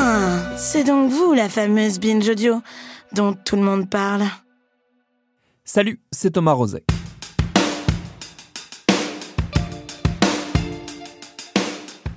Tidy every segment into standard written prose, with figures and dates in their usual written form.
Ah, c'est donc vous la fameuse binge audio dont tout le monde parle. Salut, c'est Thomas Rozek.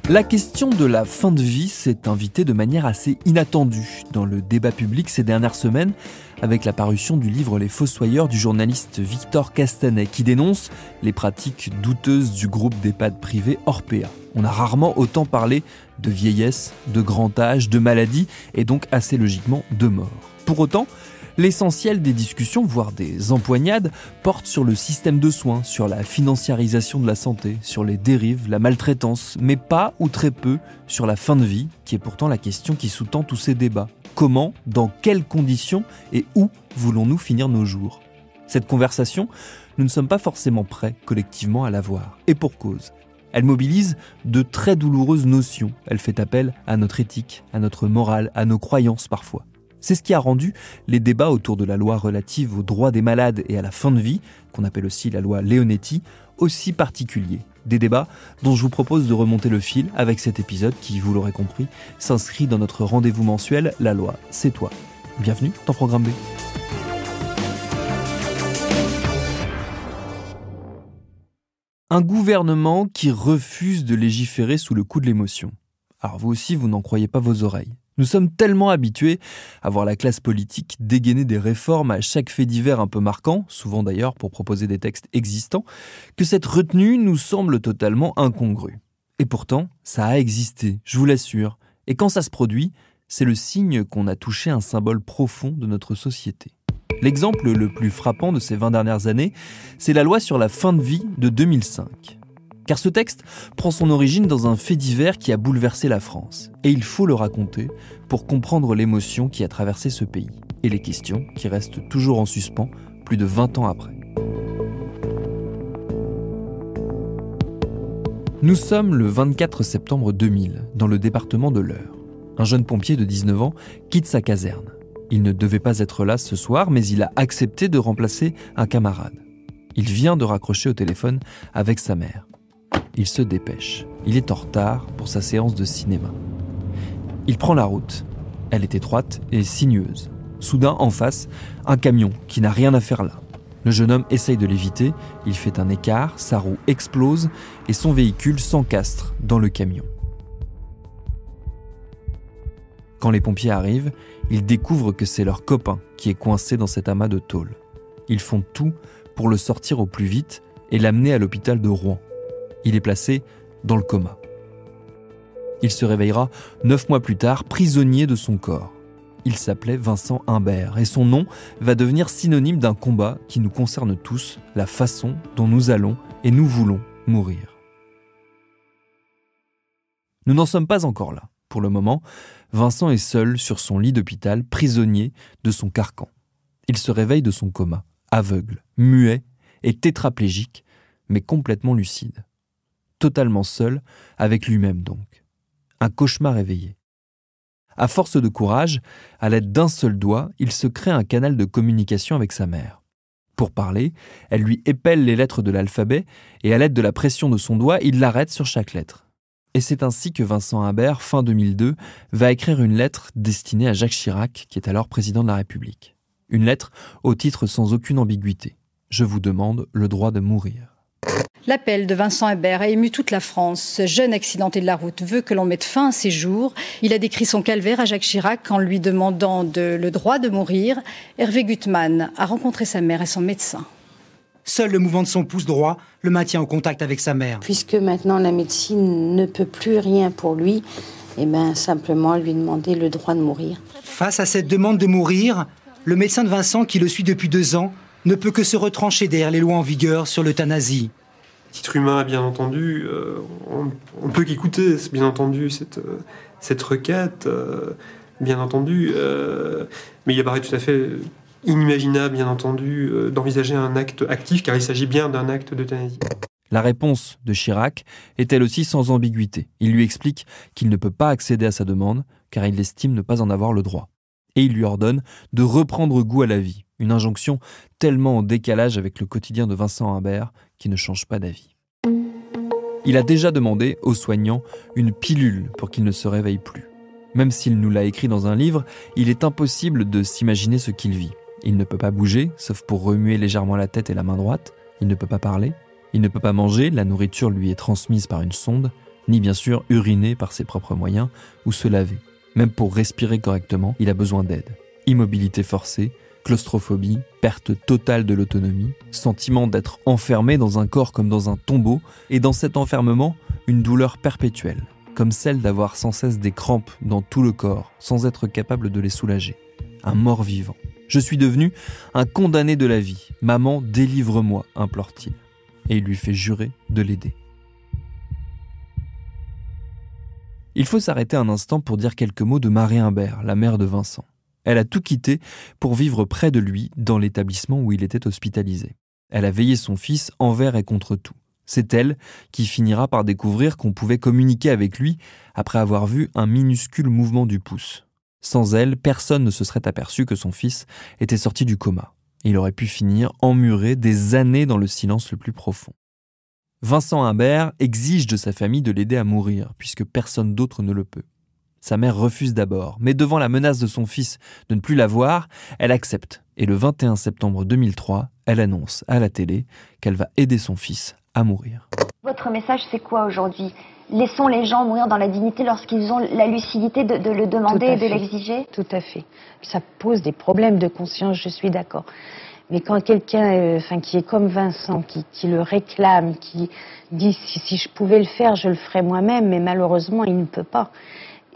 La question de la fin de vie s'est invitée de manière assez inattendue dans le débat public ces dernières semaines avec la parution du livre Les Fossoyeurs du journaliste Victor Castanet qui dénonce les pratiques douteuses du groupe d'EHPAD privé Orpea. On a rarement autant parlé de vieillesse, de grand âge, de maladie et donc assez logiquement de mort. Pour autant, l'essentiel des discussions, voire des empoignades, porte sur le système de soins, sur la financiarisation de la santé, sur les dérives, la maltraitance, mais pas ou très peu sur la fin de vie, qui est pourtant la question qui sous-tend tous ces débats. Comment, dans quelles conditions et où voulons-nous finir nos jours ? Cette conversation, nous ne sommes pas forcément prêts collectivement à l'avoir. Et pour cause. Elle mobilise de très douloureuses notions. Elle fait appel à notre éthique, à notre morale, à nos croyances parfois. C'est ce qui a rendu les débats autour de la loi relative aux droits des malades et à la fin de vie, qu'on appelle aussi la loi Leonetti, aussi particuliers. Des débats dont je vous propose de remonter le fil avec cet épisode qui, vous l'aurez compris, s'inscrit dans notre rendez-vous mensuel « La loi, c'est toi ». Bienvenue dans Programme B. Un gouvernement qui refuse de légiférer sous le coup de l'émotion. Alors vous aussi, vous n'en croyez pas vos oreilles. Nous sommes tellement habitués à voir la classe politique dégainer des réformes à chaque fait divers un peu marquant, souvent d'ailleurs pour proposer des textes existants, que cette retenue nous semble totalement incongrue. Et pourtant, ça a existé, je vous l'assure. Et quand ça se produit, c'est le signe qu'on a touché un symbole profond de notre société. L'exemple le plus frappant de ces 20 dernières années, c'est la loi sur la fin de vie de 2005. Car ce texte prend son origine dans un fait divers qui a bouleversé la France. Et il faut le raconter pour comprendre l'émotion qui a traversé ce pays. Et les questions qui restent toujours en suspens plus de 20 ans après. Nous sommes le 24 septembre 2000, dans le département de l'Eure. Un jeune pompier de 19 ans quitte sa caserne. Il ne devait pas être là ce soir, mais il a accepté de remplacer un camarade. Il vient de raccrocher au téléphone avec sa mère. Il se dépêche. Il est en retard pour sa séance de cinéma. Il prend la route. Elle est étroite et sinueuse. Soudain, en face, un camion qui n'a rien à faire là. Le jeune homme essaye de l'éviter. Il fait un écart, sa roue explose et son véhicule s'encastre dans le camion. Quand les pompiers arrivent, ils découvrent que c'est leur copain qui est coincé dans cet amas de tôle. Ils font tout pour le sortir au plus vite et l'amener à l'hôpital de Rouen. Il est placé dans le coma. Il se réveillera 9 mois plus tard, prisonnier de son corps. Il s'appelait Vincent Imbert et son nom va devenir synonyme d'un combat qui nous concerne tous, la façon dont nous allons et nous voulons mourir. Nous n'en sommes pas encore là. Pour le moment, Vincent est seul sur son lit d'hôpital, prisonnier de son carcan. Il se réveille de son coma, aveugle, muet et tétraplégique, mais complètement lucide. Totalement seul, avec lui-même donc. Un cauchemar éveillé. À force de courage, à l'aide d'un seul doigt, il se crée un canal de communication avec sa mère. Pour parler, elle lui épelle les lettres de l'alphabet et à l'aide de la pression de son doigt, il l'arrête sur chaque lettre. Et c'est ainsi que Vincent Imbert, fin 2002, va écrire une lettre destinée à Jacques Chirac, qui est alors président de la République. Une lettre au titre sans aucune ambiguïté. Je vous demande le droit de mourir. L'appel de Vincent Imbert a ému toute la France. Ce jeune accidenté de la route veut que l'on mette fin à ses jours. Il a décrit son calvaire à Jacques Chirac en lui demandant le droit de mourir. Hervé Gutmann a rencontré sa mère et son médecin. Seul le mouvement de son pouce droit le maintient en contact avec sa mère. Puisque maintenant la médecine ne peut plus rien pour lui, simplement lui demander le droit de mourir. Face à cette demande de mourir, le médecin de Vincent, qui le suit depuis 2 ans, ne peut que se retrancher derrière les lois en vigueur sur l'euthanasie. Titre humain, bien entendu, on peut qu'écouter, bien entendu, cette requête, bien entendu, mais il apparaît tout à fait inimaginable, bien entendu, d'envisager un acte actif, car il s'agit bien d'un acte d'euthanasie. La réponse de Chirac est elle aussi sans ambiguïté. Il lui explique qu'il ne peut pas accéder à sa demande, car il estime ne pas en avoir le droit. Et il lui ordonne de reprendre goût à la vie, une injonction tellement en décalage avec le quotidien de Vincent Imbert qui ne change pas d'avis. Il a déjà demandé aux soignants une pilule pour qu'il ne se réveille plus. Même s'il nous l'a écrit dans un livre, il est impossible de s'imaginer ce qu'il vit. Il ne peut pas bouger, sauf pour remuer légèrement la tête et la main droite. Il ne peut pas parler. Il ne peut pas manger, la nourriture lui est transmise par une sonde, ni bien sûr uriner par ses propres moyens ou se laver. Même pour respirer correctement, il a besoin d'aide. Immobilité forcée, claustrophobie, perte totale de l'autonomie, sentiment d'être enfermé dans un corps comme dans un tombeau, et dans cet enfermement, une douleur perpétuelle, comme celle d'avoir sans cesse des crampes dans tout le corps, sans être capable de les soulager. Un mort-vivant. Je suis devenu un condamné de la vie. Maman, délivre-moi, implore-t-il. Et il lui fait jurer de l'aider. Il faut s'arrêter un instant pour dire quelques mots de Marie Imbert, la mère de Vincent. Elle a tout quitté pour vivre près de lui dans l'établissement où il était hospitalisé. Elle a veillé son fils envers et contre tout. C'est elle qui finira par découvrir qu'on pouvait communiquer avec lui après avoir vu un minuscule mouvement du pouce. Sans elle, personne ne se serait aperçu que son fils était sorti du coma. Il aurait pu finir emmuré des années dans le silence le plus profond. Vincent Imbert exige de sa famille de l'aider à mourir, puisque personne d'autre ne le peut. Sa mère refuse d'abord, mais devant la menace de son fils de ne plus la voir, elle accepte. Et le 21 septembre 2003, elle annonce à la télé qu'elle va aider son fils à mourir. Votre message, c'est quoi aujourd'hui ? Laissons les gens mourir dans la dignité lorsqu'ils ont la lucidité de le demander et de l'exiger ? Tout à fait. Ça pose des problèmes de conscience, je suis d'accord. Mais quand quelqu'un qui est comme Vincent, qui le réclame, qui dit si je pouvais le faire, je le ferais moi-même, mais malheureusement, il ne peut pas.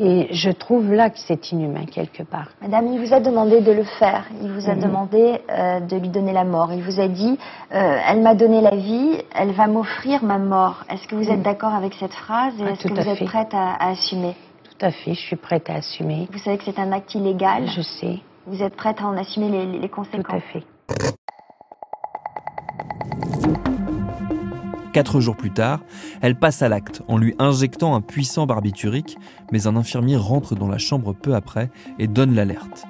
Et je trouve là que c'est inhumain quelque part. Madame, il vous a demandé de le faire. Il vous a demandé de lui donner la mort. Il vous a dit elle m'a donné la vie, elle va m'offrir ma mort. Est-ce que vous êtes d'accord avec cette phrase et est-ce que vous êtes prête à assumer ? Tout à fait, je suis prête à assumer. Vous savez que c'est un acte illégal ? Je sais. Vous êtes prête à en assumer les conséquences ? Tout à fait. 4 jours plus tard, elle passe à l'acte en lui injectant un puissant barbiturique, mais un infirmier rentre dans la chambre peu après et donne l'alerte.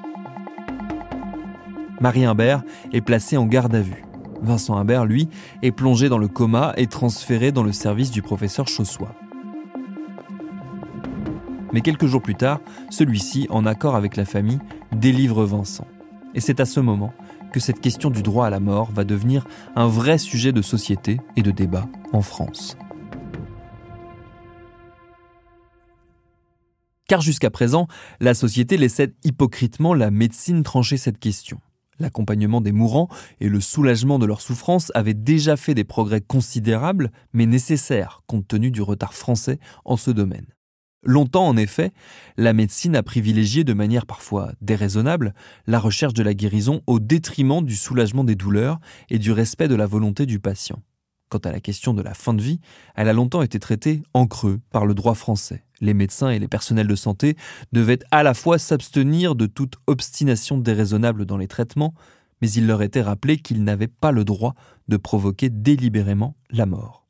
Marie Imbert est placée en garde à vue. Vincent Imbert, lui, est plongé dans le coma et transféré dans le service du professeur Chaussois. Mais quelques jours plus tard, celui-ci, en accord avec la famille, délivre Vincent. Et c'est à ce moment que cette question du droit à la mort va devenir un vrai sujet de société et de débat en France. Car jusqu'à présent, la société laissait hypocritement la médecine trancher cette question. L'accompagnement des mourants et le soulagement de leurs souffrances avaient déjà fait des progrès considérables, mais nécessaires, compte tenu du retard français en ce domaine. Longtemps, en effet, la médecine a privilégié de manière parfois déraisonnable la recherche de la guérison au détriment du soulagement des douleurs et du respect de la volonté du patient. Quant à la question de la fin de vie, elle a longtemps été traitée en creux par le droit français. Les médecins et les personnels de santé devaient à la fois s'abstenir de toute obstination déraisonnable dans les traitements, mais il leur était rappelé qu'ils n'avaient pas le droit de provoquer délibérément la mort.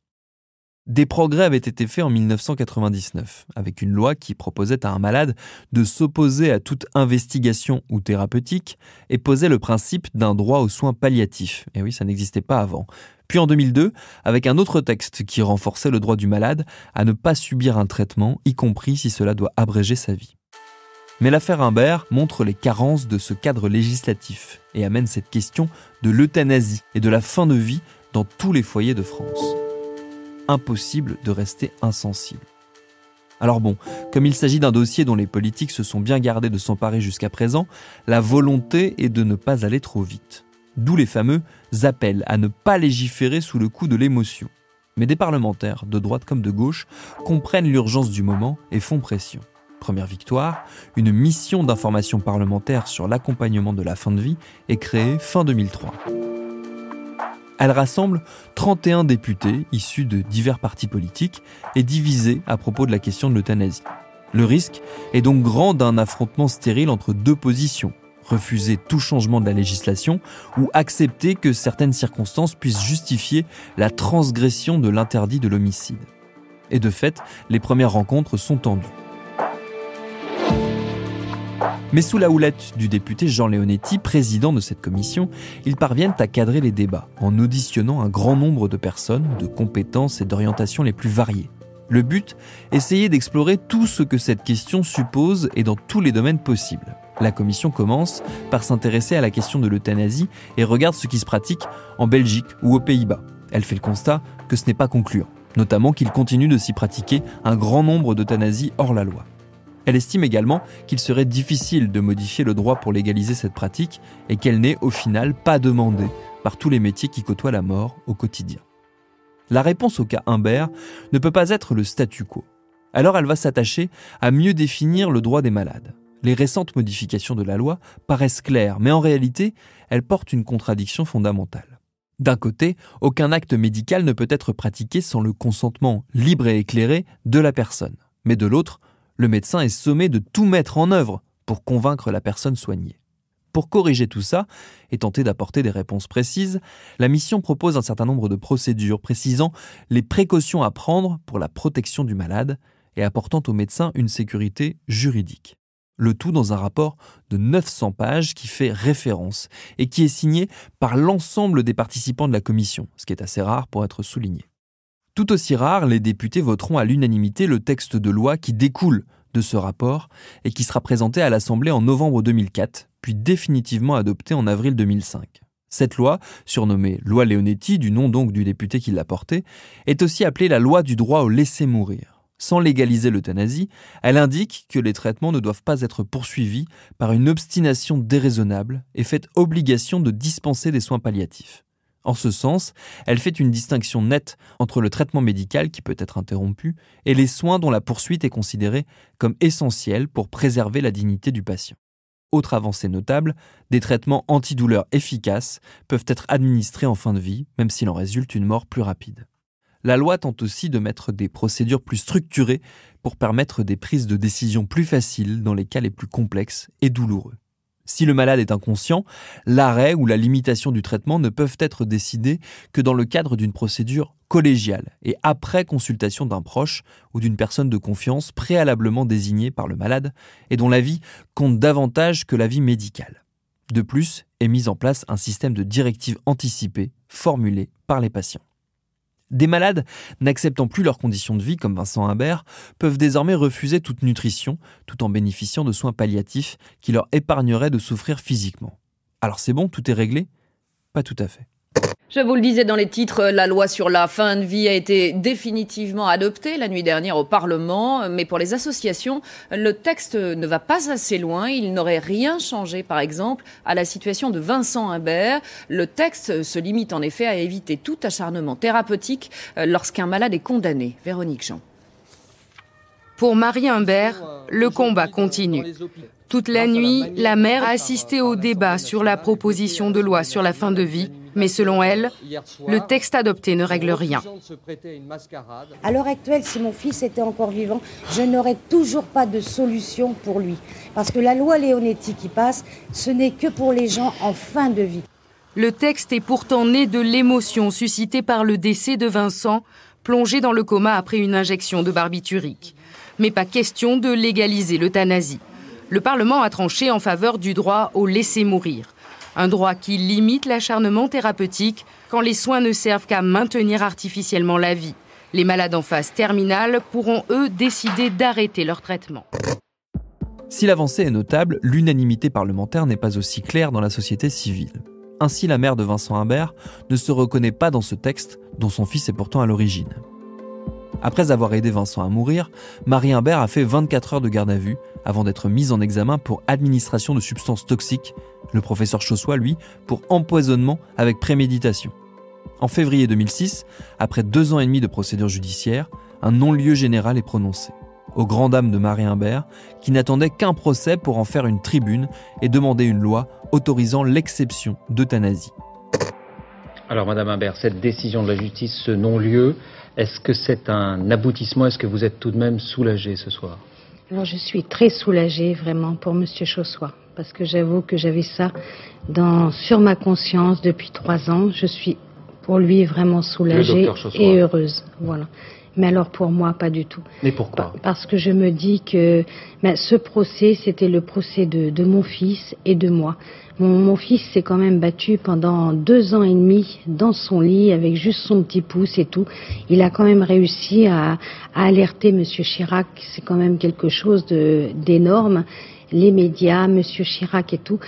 Des progrès avaient été faits en 1999, avec une loi qui proposait à un malade de s'opposer à toute investigation ou thérapeutique et posait le principe d'un droit aux soins palliatifs. Et oui, ça n'existait pas avant. Puis en 2002, avec un autre texte qui renforçait le droit du malade à ne pas subir un traitement, y compris si cela doit abréger sa vie. Mais l'affaire Imbert montre les carences de ce cadre législatif et amène cette question de l'euthanasie et de la fin de vie dans tous les foyers de France. Impossible de rester insensible. Alors bon, comme il s'agit d'un dossier dont les politiques se sont bien gardés de s'emparer jusqu'à présent, la volonté est de ne pas aller trop vite. D'où les fameux appels à ne pas légiférer sous le coup de l'émotion. Mais des parlementaires, de droite comme de gauche, comprennent l'urgence du moment et font pression. Première victoire, une mission d'information parlementaire sur l'accompagnement de la fin de vie est créée fin 2003. Elle rassemble 31 députés issus de divers partis politiques et divisés à propos de la question de l'euthanasie. Le risque est donc grand d'un affrontement stérile entre deux positions, refuser tout changement de la législation ou accepter que certaines circonstances puissent justifier la transgression de l'interdit de l'homicide. Et de fait, les premières rencontres sont tendues. Mais sous la houlette du député Jean Leonetti, président de cette commission, ils parviennent à cadrer les débats en auditionnant un grand nombre de personnes, de compétences et d'orientations les plus variées. Le but, essayer d'explorer tout ce que cette question suppose et dans tous les domaines possibles. La commission commence par s'intéresser à la question de l'euthanasie et regarde ce qui se pratique en Belgique ou aux Pays-Bas. Elle fait le constat que ce n'est pas concluant, notamment qu'il continue de s'y pratiquer un grand nombre d'euthanasies hors la loi. Elle estime également qu'il serait difficile de modifier le droit pour légaliser cette pratique et qu'elle n'est au final pas demandée par tous les métiers qui côtoient la mort au quotidien. La réponse au cas Imbert ne peut pas être le statu quo. Alors elle va s'attacher à mieux définir le droit des malades. Les récentes modifications de la loi paraissent claires, mais en réalité, elles portent une contradiction fondamentale. D'un côté, aucun acte médical ne peut être pratiqué sans le consentement libre et éclairé de la personne. Mais de l'autre, le médecin est sommé de tout mettre en œuvre pour convaincre la personne soignée. Pour corriger tout ça et tenter d'apporter des réponses précises, la mission propose un certain nombre de procédures précisant les précautions à prendre pour la protection du malade et apportant au médecin une sécurité juridique. Le tout dans un rapport de 900 pages qui fait référence et qui est signé par l'ensemble des participants de la commission, ce qui est assez rare pour être souligné. Tout aussi rare, les députés voteront à l'unanimité le texte de loi qui découle de ce rapport et qui sera présenté à l'Assemblée en novembre 2004, puis définitivement adopté en avril 2005. Cette loi, surnommée loi Leonetti, du nom donc du député qui l'a portée, est aussi appelée la loi du droit au laisser mourir. Sans légaliser l'euthanasie, elle indique que les traitements ne doivent pas être poursuivis par une obstination déraisonnable et fait obligation de dispenser des soins palliatifs. En ce sens, elle fait une distinction nette entre le traitement médical qui peut être interrompu et les soins dont la poursuite est considérée comme essentielle pour préserver la dignité du patient. Autre avancée notable, des traitements antidouleurs efficaces peuvent être administrés en fin de vie, même s'il en résulte une mort plus rapide. La loi tente aussi de mettre des procédures plus structurées pour permettre des prises de décision plus faciles dans les cas les plus complexes et douloureux. Si le malade est inconscient, l'arrêt ou la limitation du traitement ne peuvent être décidés que dans le cadre d'une procédure collégiale et après consultation d'un proche ou d'une personne de confiance préalablement désignée par le malade et dont l'avis compte davantage que l'avis médical. De plus, est mis en place un système de directives anticipées formulées par les patients. Des malades n'acceptant plus leurs conditions de vie, comme Vincent Imbert, peuvent désormais refuser toute nutrition, tout en bénéficiant de soins palliatifs qui leur épargneraient de souffrir physiquement. Alors c'est bon, tout est réglé ? Pas tout à fait. Je vous le disais dans les titres, la loi sur la fin de vie a été définitivement adoptée la nuit dernière au Parlement. Mais pour les associations, le texte ne va pas assez loin. Il n'aurait rien changé, par exemple, à la situation de Vincent Imbert. Le texte se limite en effet à éviter tout acharnement thérapeutique lorsqu'un malade est condamné. Véronique Jean. Pour Marie Imbert, le combat continue. Toute la nuit, la mère a assisté au débat sur la proposition de loi sur la fin de vie. Mais selon elle, le texte adopté ne règle rien. À l'heure actuelle, si mon fils était encore vivant, je n'aurais toujours pas de solution pour lui. Parce que la loi Leonetti qui passe, ce n'est que pour les gens en fin de vie. Le texte est pourtant né de l'émotion suscitée par le décès de Vincent, plongé dans le coma après une injection de barbiturique. Mais pas question de légaliser l'euthanasie. Le Parlement a tranché en faveur du droit au laisser mourir. Un droit qui limite l'acharnement thérapeutique quand les soins ne servent qu'à maintenir artificiellement la vie. Les malades en phase terminale pourront, eux, décider d'arrêter leur traitement. Si l'avancée est notable, l'unanimité parlementaire n'est pas aussi claire dans la société civile. Ainsi, la mère de Vincent Imbert ne se reconnaît pas dans ce texte, dont son fils est pourtant à l'origine. Après avoir aidé Vincent à mourir, Marie Imbert a fait 24 heures de garde à vue avant d'être mise en examen pour administration de substances toxiques, le professeur Chaussois, lui, pour empoisonnement avec préméditation. En février 2006, après 2 ans et demi de procédure judiciaire, un non-lieu général est prononcé. Aux grandes dames de Marie Imbert, qui n'attendait qu'un procès pour en faire une tribune et demander une loi autorisant l'exception d'euthanasie. Alors Madame Imbert, cette décision de la justice, ce non-lieu, est-ce que c'est un aboutissement? Est-ce que vous êtes tout de même soulagée ce soir? Alors je suis très soulagée vraiment pour Monsieur Chaussois, parce que j'avoue que j'avais ça sur ma conscience depuis 3 ans. Je suis pour lui vraiment soulagée et heureuse. Voilà. Mais alors pour moi, pas du tout. Mais pourquoi? Parce que je me dis que ce procès, c'était le procès de mon fils et de moi. Mon fils s'est quand même battu pendant 2 ans et demi dans son lit avec juste son petit pouce et tout. Il a quand même réussi à alerter Monsieur Chirac. C'est quand même quelque chose d'énorme. Les médias, Monsieur Chirac et tout.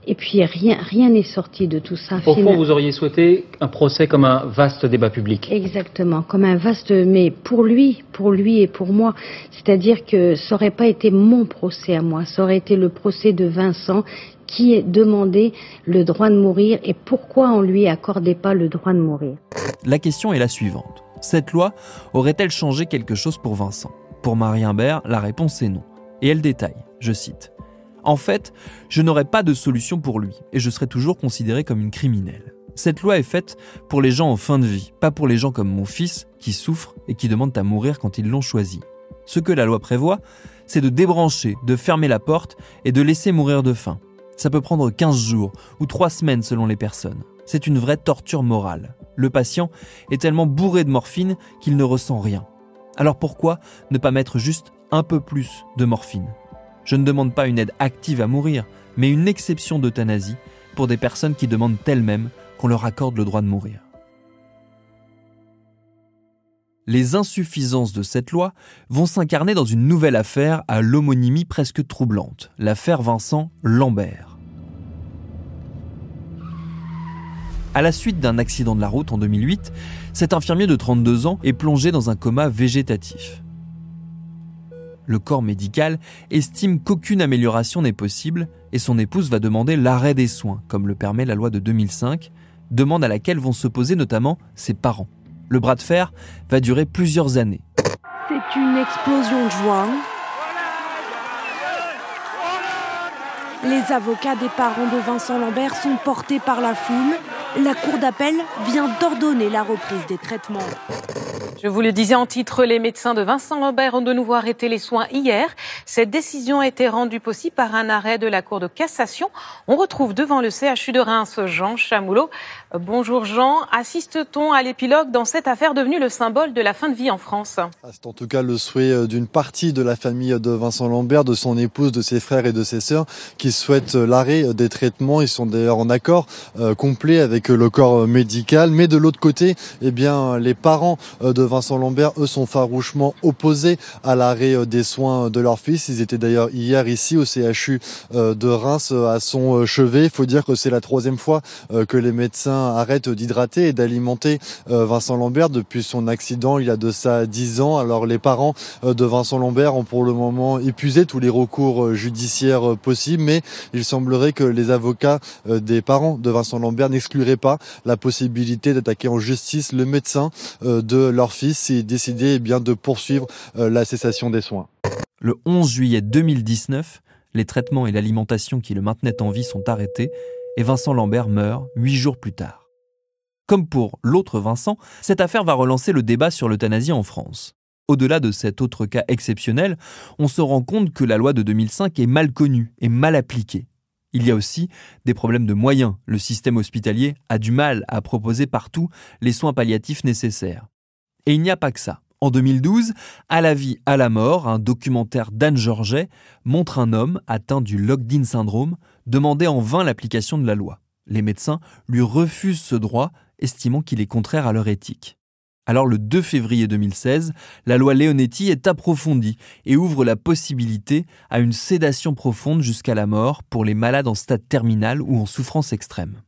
Et puis rien n'est sorti de tout ça. Au fond, vous auriez souhaité un procès comme un vaste débat public. Exactement, comme un vaste, mais pour lui et pour moi. C'est-à-dire que ça n'aurait pas été mon procès à moi, ça aurait été le procès de Vincent qui demandait le droit de mourir et pourquoi on lui accordait pas le droit de mourir. La question est la suivante. Cette loi aurait-elle changé quelque chose pour Vincent? Pour Marie Imbert, la réponse est non. Et elle détaille, je cite: « En fait, je n'aurais pas de solution pour lui et je serais toujours considérée comme une criminelle. Cette loi est faite pour les gens en fin de vie, pas pour les gens comme mon fils qui souffrent et qui demandent à mourir quand ils l'ont choisi. Ce que la loi prévoit, c'est de débrancher, de fermer la porte et de laisser mourir de faim. Ça peut prendre 15 jours ou 3 semaines selon les personnes. C'est une vraie torture morale. Le patient est tellement bourré de morphine qu'il ne ressent rien. Alors pourquoi ne pas mettre juste un peu plus de morphine ? Je ne demande pas une aide active à mourir, mais une exception d'euthanasie pour des personnes qui demandent elles-mêmes qu'on leur accorde le droit de mourir. » Les insuffisances de cette loi vont s'incarner dans une nouvelle affaire à l'homonymie presque troublante, l'affaire Vincent Lambert. À la suite d'un accident de la route en 2008, cet infirmier de 32 ans est plongé dans un coma végétatif. Le corps médical estime qu'aucune amélioration n'est possible et son épouse va demander l'arrêt des soins, comme le permet la loi de 2005, demande à laquelle vont s'opposer notamment ses parents. Le bras de fer va durer plusieurs années. C'est une explosion de joie. Les avocats des parents de Vincent Lambert sont portés par la foule. La cour d'appel vient d'ordonner la reprise des traitements. Je vous le disais en titre, les médecins de Vincent Lambert ont de nouveau arrêté les soins hier. Cette décision a été rendue possible par un arrêt de la Cour de cassation. On retrouve devant le CHU de Reims Jean Chamoulot. Bonjour Jean, assiste-t-on à l'épilogue dans cette affaire devenue le symbole de la fin de vie en France? C'est en tout cas le souhait d'une partie de la famille de Vincent Lambert, de son épouse, de ses frères et de ses sœurs, qui souhaitent l'arrêt des traitements. Ils sont d'ailleurs en accord complet avec le corps médical. Mais de l'autre côté, eh bien, les parents de Vincent Lambert, eux, sont farouchement opposés à l'arrêt des soins de leur fils. Ils étaient d'ailleurs hier ici au CHU de Reims à son chevet. Il faut dire que c'est la 3e fois que les médecins arrêtent d'hydrater et d'alimenter Vincent Lambert depuis son accident il y a de ça 10 ans. Alors les parents de Vincent Lambert ont pour le moment épuisé tous les recours judiciaires possibles, mais il semblerait que les avocats des parents de Vincent Lambert n'excluraient pas la possibilité d'attaquer en justice le médecin de leur fils et décider eh bien, de poursuivre la cessation des soins. Le 11 juillet 2019, les traitements et l'alimentation qui le maintenaient en vie sont arrêtés et Vincent Lambert meurt 8 jours plus tard. Comme pour l'autre Vincent, cette affaire va relancer le débat sur l'euthanasie en France. Au-delà de cet autre cas exceptionnel, on se rend compte que la loi de 2005 est mal connue et mal appliquée. Il y a aussi des problèmes de moyens. Le système hospitalier a du mal à proposer partout les soins palliatifs nécessaires. Et il n'y a pas que ça. En 2012, À la vie, à la mort, un documentaire d'Anne Georget montre un homme atteint du locked-in syndrome demander en vain l'application de la loi. Les médecins lui refusent ce droit, estimant qu'il est contraire à leur éthique. Alors le 2 février 2016, la loi Leonetti est approfondie et ouvre la possibilité à une sédation profonde jusqu'à la mort pour les malades en stade terminal ou en souffrance extrême.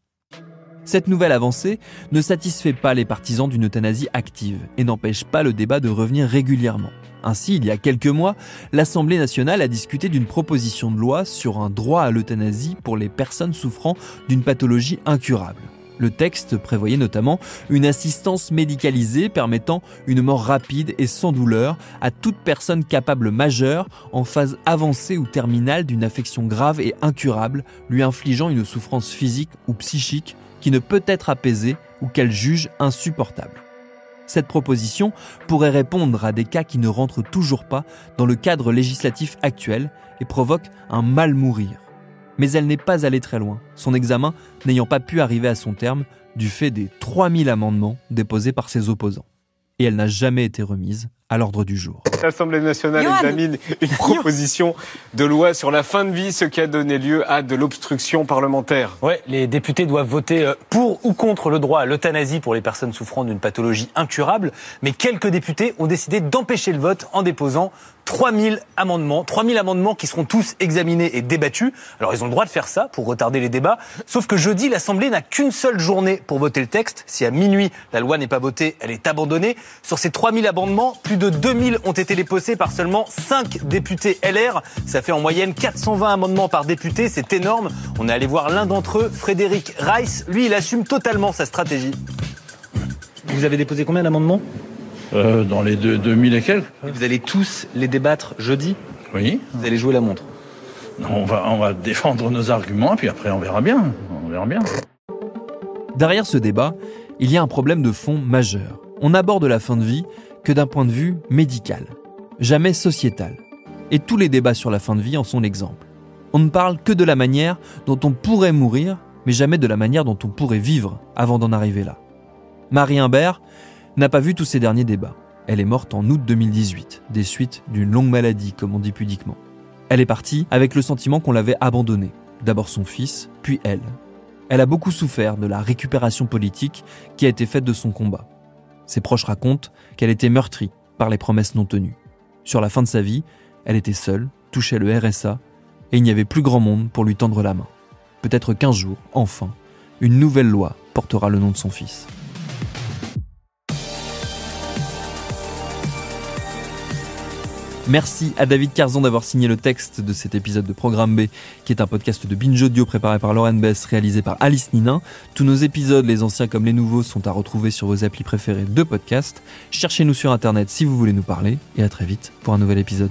Cette nouvelle avancée ne satisfait pas les partisans d'une euthanasie active et n'empêche pas le débat de revenir régulièrement. Ainsi, il y a quelques mois, l'Assemblée nationale a discuté d'une proposition de loi sur un droit à l'euthanasie pour les personnes souffrant d'une pathologie incurable. Le texte prévoyait notamment une assistance médicalisée permettant une mort rapide et sans douleur à toute personne capable majeure en phase avancée ou terminale d'une affection grave et incurable, lui infligeant une souffrance physique ou psychique qui ne peut être apaisée ou qu'elle juge insupportable. Cette proposition pourrait répondre à des cas qui ne rentrent toujours pas dans le cadre législatif actuel et provoquent un mal mourir. Mais elle n'est pas allée très loin, son examen n'ayant pas pu arriver à son terme du fait des 3000 amendements déposés par ses opposants. et elle n'a jamais été remise à l'ordre du jour. L'Assemblée nationale examine une proposition de loi sur la fin de vie, ce qui a donné lieu à de l'obstruction parlementaire. Ouais, les députés doivent voter pour ou contre le droit à l'euthanasie pour les personnes souffrant d'une pathologie incurable, mais quelques députés ont décidé d'empêcher le vote en déposant 3000 amendements qui seront tous examinés et débattus. Alors ils ont le droit de faire ça pour retarder les débats, sauf que jeudi, l'Assemblée n'a qu'une seule journée pour voter le texte. Si à minuit, la loi n'est pas votée, elle est abandonnée. Sur ces 3000 amendements, plus de 2000 ont été déposés par seulement 5 députés LR. Ça fait en moyenne 420 amendements par député, c'est énorme. On est allé voir l'un d'entre eux, Frédéric Reiss. Lui, il assume totalement sa stratégie. Vous avez déposé combien d'amendements ? Dans les 2000 et quelques. Et vous allez tous les débattre jeudi ? Oui. Vous allez jouer la montre ? On va défendre nos arguments, puis après on verra bien. Derrière ce débat, il y a un problème de fond majeur. On n'aborde la fin de vie que d'un point de vue médical, jamais sociétal. Et tous les débats sur la fin de vie en sont l'exemple. On ne parle que de la manière dont on pourrait mourir, mais jamais de la manière dont on pourrait vivre avant d'en arriver là. Marie Imbert n'a pas vu tous ces derniers débats. Elle est morte en août 2018, des suites d'une longue maladie, comme on dit pudiquement. Elle est partie avec le sentiment qu'on l'avait abandonnée. D'abord son fils, puis elle. Elle a beaucoup souffert de la récupération politique qui a été faite de son combat. Ses proches racontent qu'elle était meurtrie par les promesses non tenues. Sur la fin de sa vie, elle était seule, touchait le RSA, et il n'y avait plus grand monde pour lui tendre la main. Peut-être qu'un jour, enfin, une nouvelle loi portera le nom de son fils. Merci à David Carzon d'avoir signé le texte de cet épisode de Programme B, qui est un podcast de Binge Audio préparé par Lauren Bess, réalisé par Alice Ninin. Tous nos épisodes, les anciens comme les nouveaux, sont à retrouver sur vos applis préférées de podcast. Cherchez-nous sur Internet si vous voulez nous parler, et à très vite pour un nouvel épisode.